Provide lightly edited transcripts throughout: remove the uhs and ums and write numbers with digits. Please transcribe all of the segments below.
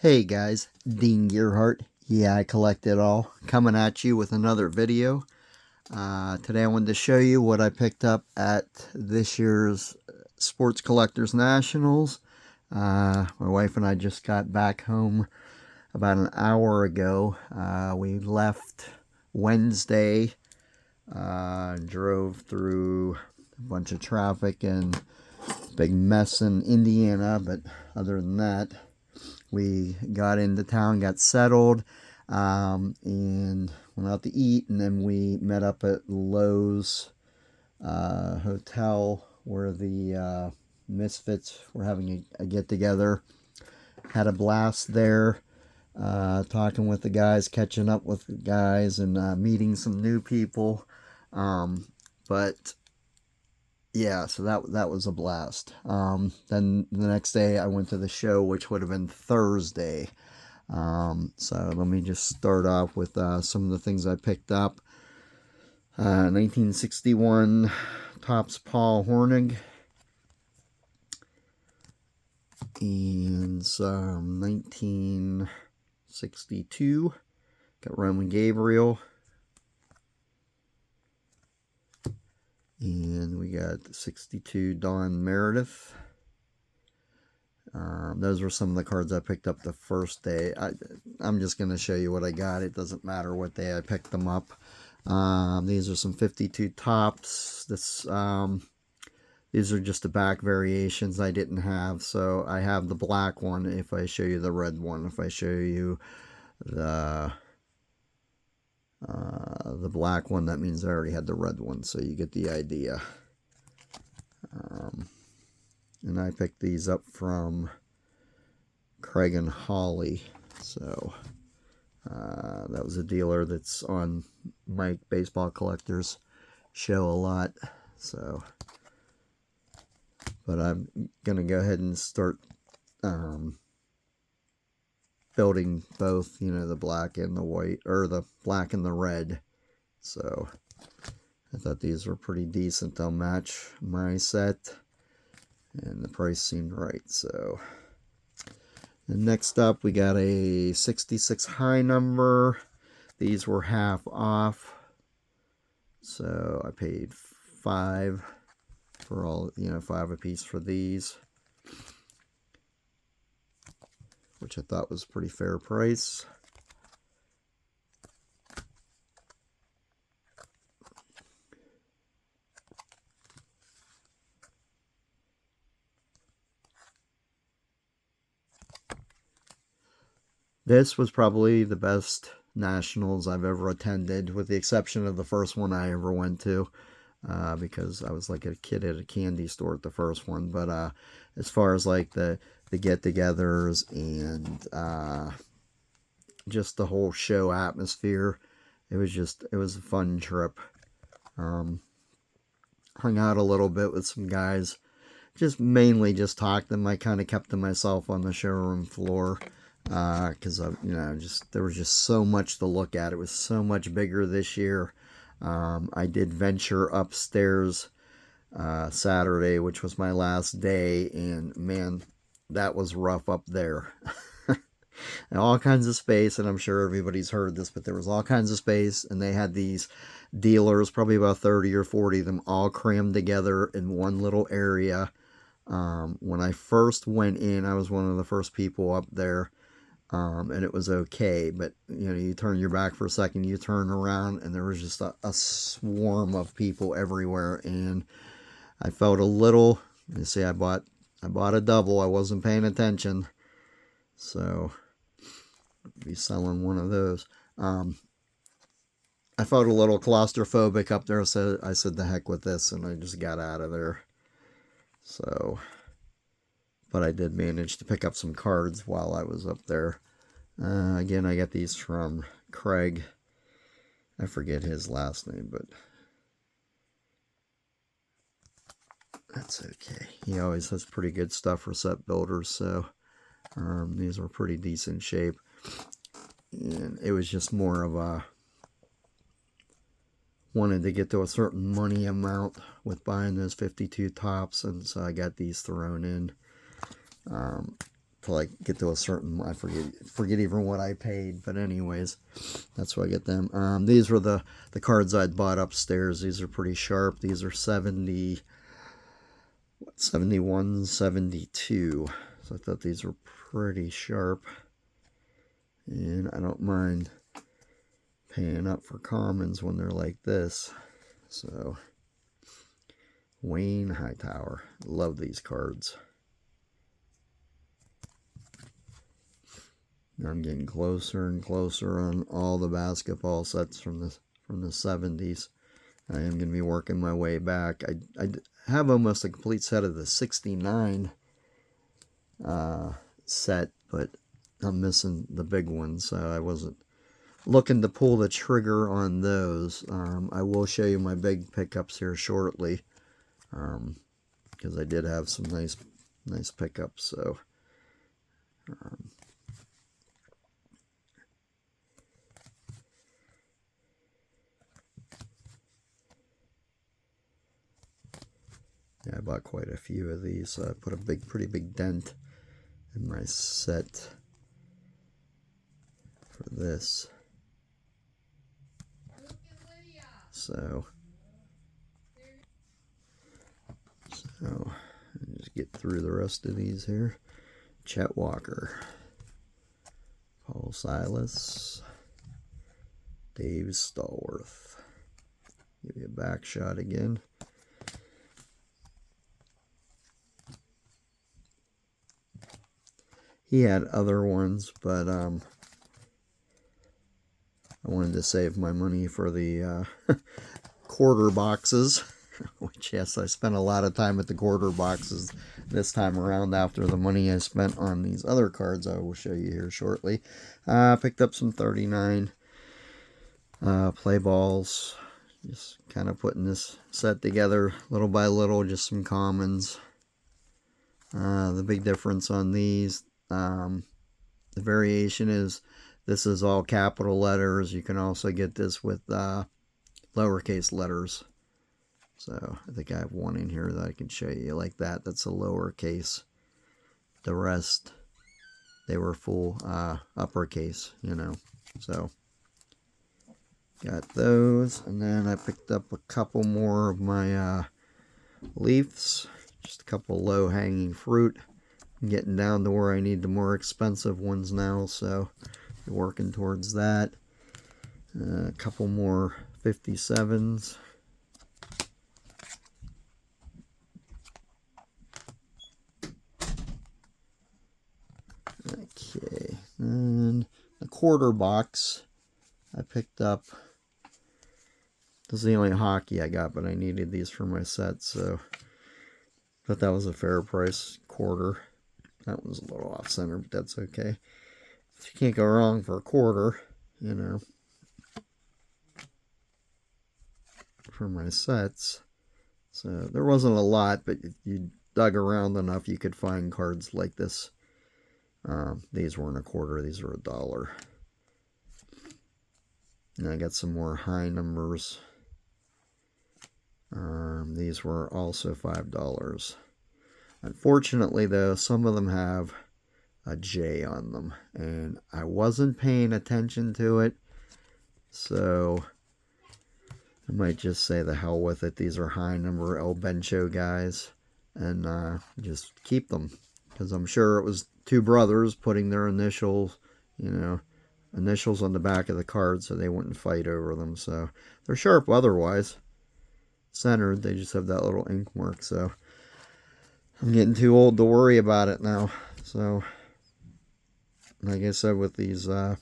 Hey guys, Dean Gearhart. Yeah, I collect it all. Coming at you with another video. Today I wanted to show you what I picked up at this year's Sports Collectors Nationals. My wife and I just got back home about an hour ago. We left Wednesday, drove through a bunch of traffic and big mess in Indiana, but other than that, we got into town, got settled, and went out to eat, and then we met up at Lowe's hotel where the Misfits were having a get-together. Had a blast there, talking with the guys, catching up with the guys, and meeting some new people. But yeah, so that was a blast. Then the next day I went to the show, which would have been Thursday. So let me just start off with some of the things I picked up. 1961 Topps Paul Hornig, and some 1962 got Roman Gabriel. And we got the 62 Don Meredith. Those were some of the cards I picked up the first day. I'm just going to show you what I got. It doesn't matter what day I picked them up. These are some 52 Topps. These are just the back variations I didn't have. So I have the black one if I show you the red one. If I show you the black one, that means I already had the red one, so you get the idea. And I picked these up from Craig and Holly, so that was a dealer that's on Mike Baseball Collectors show a lot. So, but I'm gonna go ahead and start building both, the black and the white, or the black and the red. So I thought these were pretty decent. They'll match my set, and the price seemed right. So, and next up we got a 66 high number. These were half off, so I paid $5 for all, $5 a piece for these, which I thought was a pretty fair price. This was probably the best Nationals I've ever attended, with the exception of the first one I ever went to, because I was like a kid at a candy store at the first one. But as far as like the get-togethers and just the whole show atmosphere, it was a fun trip. Hung out a little bit with some guys, mainly just talked to them. I kind of kept to myself on the showroom floor, because there was just so much to look at. It was so much bigger this year. I did venture upstairs Saturday, which was my last day, and man, that was rough up there. And all kinds of space, and I'm sure everybody's heard this, but there was all kinds of space, and they had these dealers, probably about 30 or 40 of them, all crammed together in one little area. When I first went in, I was one of the first people up there, and it was okay, but you turn your back for a second, you turn around, and there was just a swarm of people everywhere, and I felt a little, you see, I bought a double. I wasn't paying attention, so I'll be selling one of those. I felt a little claustrophobic up there, so I said the heck with this, and I just got out of there. So, but I did manage to pick up some cards while I was up there. Again, I got these from Craig. I forget his last name, but that's okay. He always has pretty good stuff for set builders, so these were pretty decent shape. And it was just more of a, wanted to get to a certain money amount with buying those 52 Topps, and so I got these thrown in. till I get to a certain, I forget even what I paid, but anyways, that's why I get them. These were the cards I'd bought upstairs. These are pretty sharp. These are 70, 71, 72. So I thought these were pretty sharp, and I don't mind paying up for commons when they're like this. So Wayne Hightower, love these cards. I'm getting closer and closer on all the basketball sets from the 70s. I am going to be working my way back. I have almost a complete set of the 69 set, but I'm missing the big ones, so I wasn't looking to pull the trigger on those. I will show you my big pickups here shortly, because I did have some nice pickups. So yeah, I bought quite a few of these, so I put a pretty big dent in my set for this. So just get through the rest of these here. Chet Walker, Paul Silas, Dave Stallworth. Give you a back shot again. He had other ones, but I wanted to save my money for the quarter boxes, which, yes, I spent a lot of time at the quarter boxes this time around after the money I spent on these other cards I will show you here shortly. Picked up some 39 play balls, just kind of putting this set together little by little, just some commons. The big difference on these, the variation is this is all capital letters. You can also get this with lowercase letters. So I think I have one in here that I can show you like that. That's a lowercase. The rest, they were full uppercase, you know. So got those, and then I picked up a couple more of my leaves. Just a couple low-hanging fruit. I'm getting down to where I need the more expensive ones now, so working towards that. A couple more 57s. Okay, and the quarter box I picked up. This is the only hockey I got, but I needed these for my set, so thought that was a fair price. Quarter. That was a little off center, but that's okay. You can't go wrong for a quarter, you know, for my sets. So there wasn't a lot, but if you dug around enough, you could find cards like this. These weren't a quarter, these are $1. And I got some more high numbers. These were also $5. Unfortunately, though, some of them have a J on them, and I wasn't paying attention to it, so I might just say the hell with it. These are high number El Bencho guys, and just keep them, because I'm sure it was two brothers putting their initials, you know, initials on the back of the card so they wouldn't fight over them. So they're sharp otherwise. Centered, they just have that little ink mark, so I'm getting too old to worry about it now. So like I said, with these high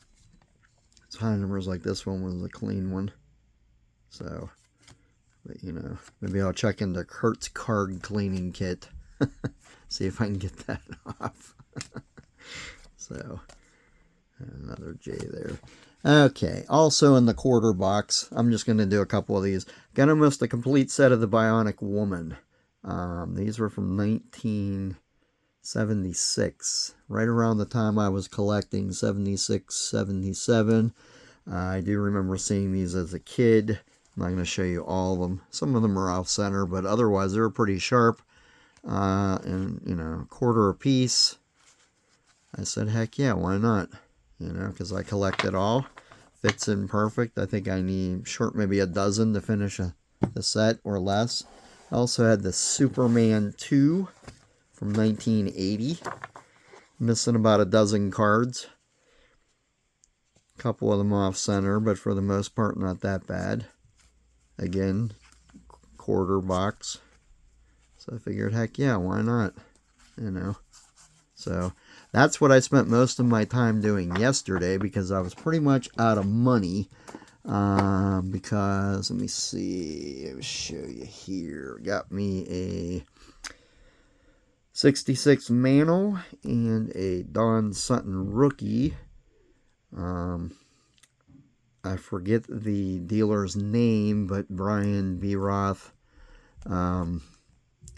numbers, like this one was a clean one. So, but you know, maybe I'll check into Kurt's card cleaning kit. See if I can get that off. So, another J there. Okay, also in the quarter box, I'm just going to do a couple of these. Got almost a complete set of the Bionic Woman. These were from 1976, right around the time I was collecting, 76, 77. I do remember seeing these as a kid. I'm not going to show you all of them. Some of them are off center, but otherwise they were pretty sharp. And, you know, quarter a piece. I said, heck yeah, why not? You know, because I collect it all. Fits in perfect. I think I need short maybe a dozen to finish the set or less. I also had the Superman 2 from 1980. Missing about a dozen cards. A couple of them off center, but for the most part not that bad. Again, quarter box. So I figured, heck yeah, why not? You know. So that's what I spent most of my time doing yesterday, because I was pretty much out of money. Because, let me see, I'll show you here. Got me a 66 Mantle and a Don Sutton rookie. I forget the dealer's name, but Brian B. Roth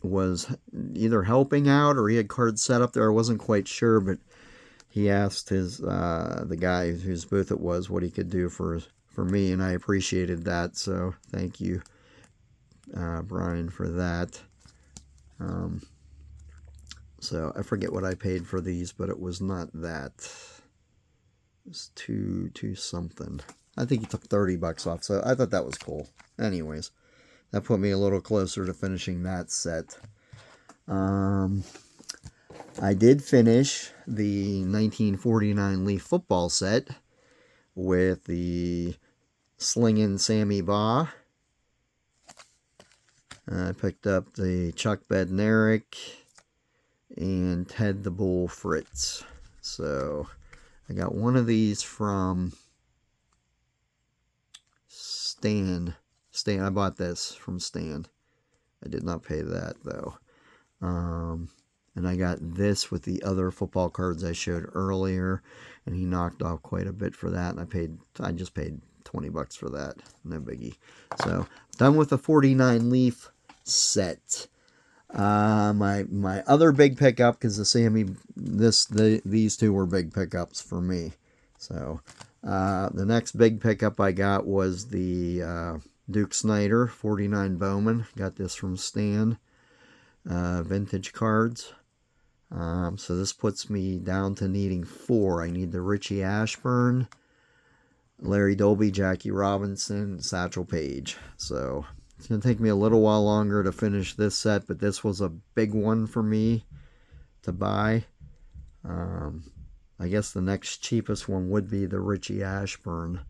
was either helping out or he had cards set up there. I wasn't quite sure, but he asked his the guy whose booth it was what he could do for me, and I appreciated that. So thank you, Brian, for that. So I forget what I paid for these, but it was not that. It was two something. I think he took $30 off, so I thought that was cool. Anyways, that put me a little closer to finishing that set. I did finish the 1949 Leaf football set with the Slingin' Sammy Baugh. I picked up the Chuck Bednarik and Ted the Bull Fritz. So I got one of these from Stan. I bought this from Stan. I did not pay that though. And I got this with the other football cards I showed earlier, and he knocked off quite a bit for that, and I just paid $20 for that. No biggie. So done with the 49 Leaf set. My other big pickup, because these two were big pickups for me. So the next big pickup I got was the Duke Snider 49 Bowman. Got this from Stan. Vintage cards. So this puts me down to needing 4. I need the Richie Ashburn, Larry Dolby, Jackie Robinson, Satchel Paige. So it's going to take me a little while longer to finish this set, but this was a big one for me to buy. I guess the next cheapest one would be the Richie Ashburn,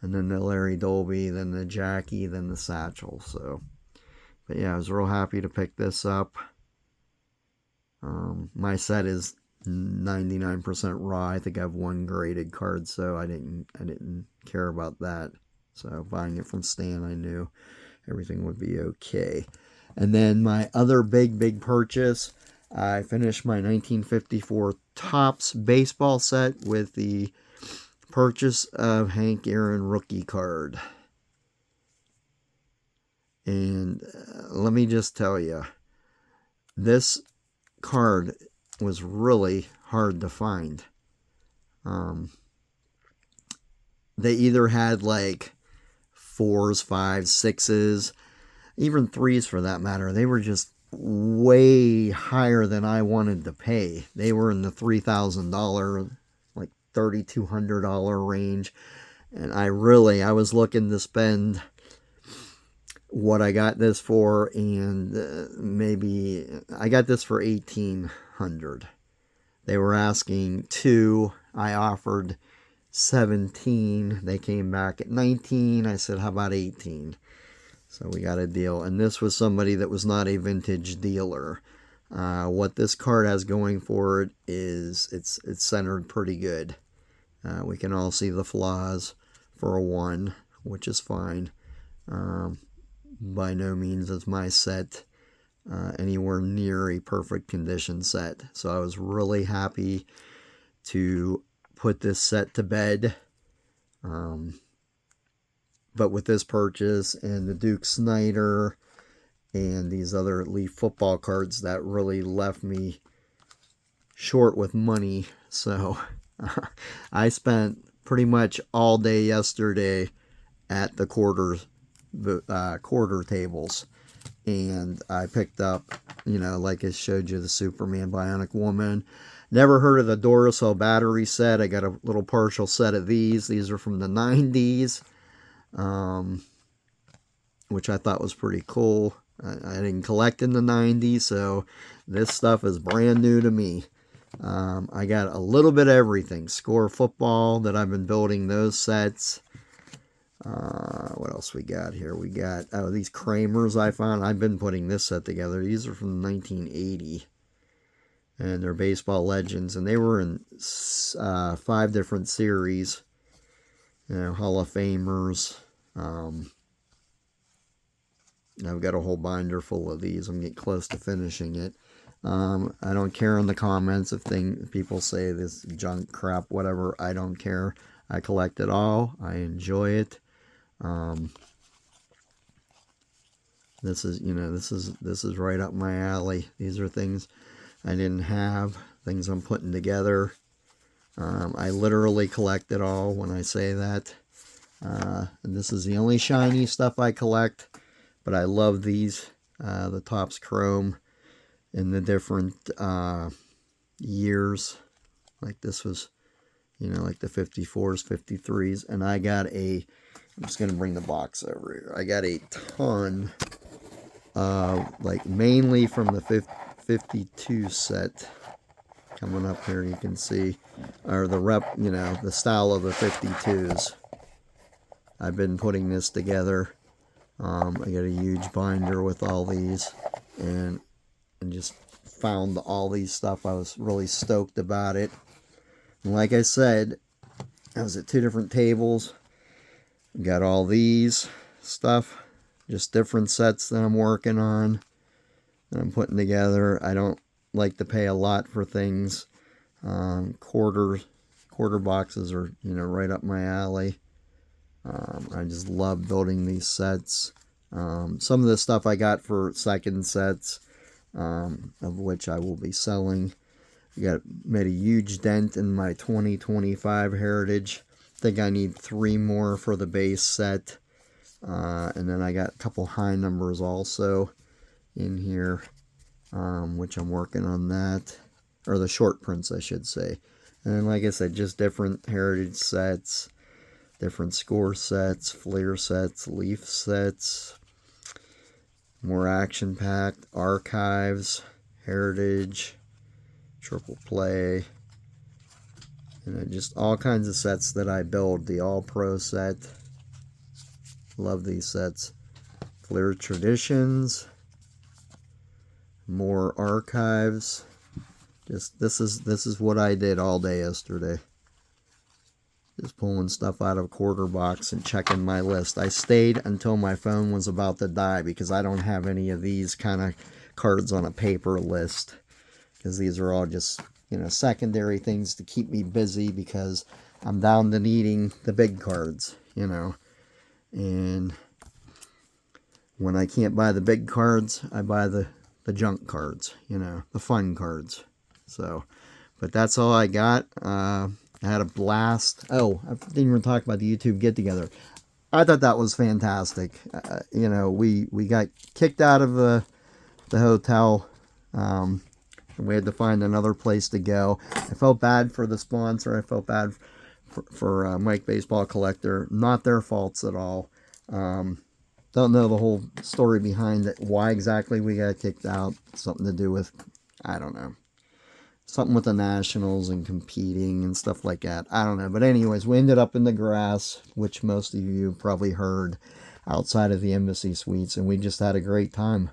and then the Larry Dolby, then the Jackie, then the Satchel. So, but yeah, I was real happy to pick this up. My set is 99% raw. I think I have one graded card, so I didn't care about that. So buying it from Stan, I knew everything would be okay. And then my other big purchase, I finished my 1954 Topps baseball set with the purchase of Hank Aaron rookie card. And let me just tell you, this card was really hard to find. They either had like 4s, 5s, 6s, even 3s for that matter. They were just way higher than I wanted to pay. They were in the $3,000, like $3,200 range. And I was looking to spend what I got this for, and maybe I got this for $1,800. They were asking 2. I offered 17. They came back at 19. I said, how about 18? So we got a deal. And this was somebody that was not a vintage dealer. What this card has going for it is it's centered pretty good. We can all see the flaws for a 1, which is fine. By no means is my set anywhere near a perfect condition set. So I was really happy to put this set to bed. But with this purchase and the Duke Snider and these other Leaf football cards, that really left me short with money. So I spent pretty much all day yesterday at the quarter tables, and I picked up, like I showed you, the Superman Bionic Woman, Never heard of the Duracell battery set. I got a little partial set of these. These are from the 90s, which I thought was pretty cool. I didn't collect in the 90s, so this stuff is brand new to me. I got a little bit of everything. Score football that I've been building those sets. What else we got here? We got, oh, these Kramers I found. I've been putting this set together. These are from 1980. And they're baseball legends. And they were in 5 different series. You know, Hall of Famers. I've got a whole binder full of these. I'm getting close to finishing it. I don't care in the comments if people say this junk crap, whatever. I don't care. I collect it all. I enjoy it. This is, you know, this is right up my alley. These are things I didn't have, things I'm putting together. I literally collect it all when I say that. And this is the only shiny stuff I collect, but I love these. The Topps Chrome in the different years. Like this was, you know, like the 54s, 53s. And I got I'm just going to bring the box over here. I got a ton, like mainly from the 52 set. Coming up here, you can see, or the you know, the style of the 52s. I've been putting this together. I got a huge binder with all these, and just found all these stuff. I was really stoked about it. And like I said, I was at 2 different tables. Got all these stuff, just different sets that I'm working on, that I'm putting together. I don't like to pay a lot for things. Quarter boxes are, you know, right up my alley. I just love building these sets. Some of the stuff I got for second sets, of which I will be selling. Made a huge dent in my 2025 Heritage. I think I need 3 more for the base set. And then I got a couple high numbers also in here, which I'm working on that. Or the short prints, I should say. And then, like I said, just different Heritage sets, different score sets, Fleer sets, Leaf sets, more action-packed, archives, Heritage, triple play, and just all kinds of sets that I build. The All-Pro set, love these sets. Fleer Traditions, more archives. Just this is what I did all day yesterday. Just pulling stuff out of a quarter box and checking my list. I stayed until my phone was about to die because I don't have any of these kind of cards on a paper list. Because these are all just, you know, secondary things to keep me busy because I'm down to needing the big cards, you know. And when I can't buy the big cards, I buy the junk cards, you know, the fun cards. So, but that's all I got. I had a blast. Oh, I didn't even talk about the YouTube get-together. I thought that was fantastic. You know, we got kicked out of the hotel. And we had to find another place to go. I felt bad for the sponsor. I felt bad for Mike Baseball Collector. Not their faults at all. Don't know the whole story behind it. Why exactly we got kicked out. Something to do with, I don't know. Something with the Nationals and competing and stuff like that. I don't know. But anyways, we ended up in the grass, which most of you probably heard, outside of the Embassy Suites. And we just had a great time.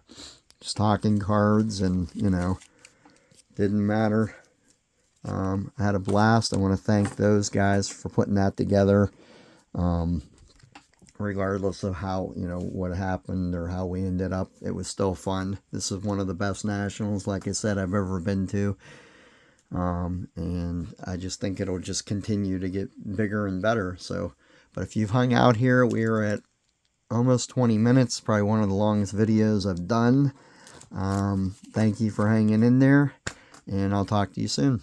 Just talking cards and, you know, didn't matter. I had a blast. I want to thank those guys for putting that together. Regardless of how, you know, what happened or how we ended up, it was still fun. This is one of the best Nationals, like I said, I've ever been to. And I just think it'll just continue to get bigger and better. So, but if you've hung out here, we are at almost 20 minutes, probably one of the longest videos I've done. Thank you for hanging in there, and I'll talk to you soon.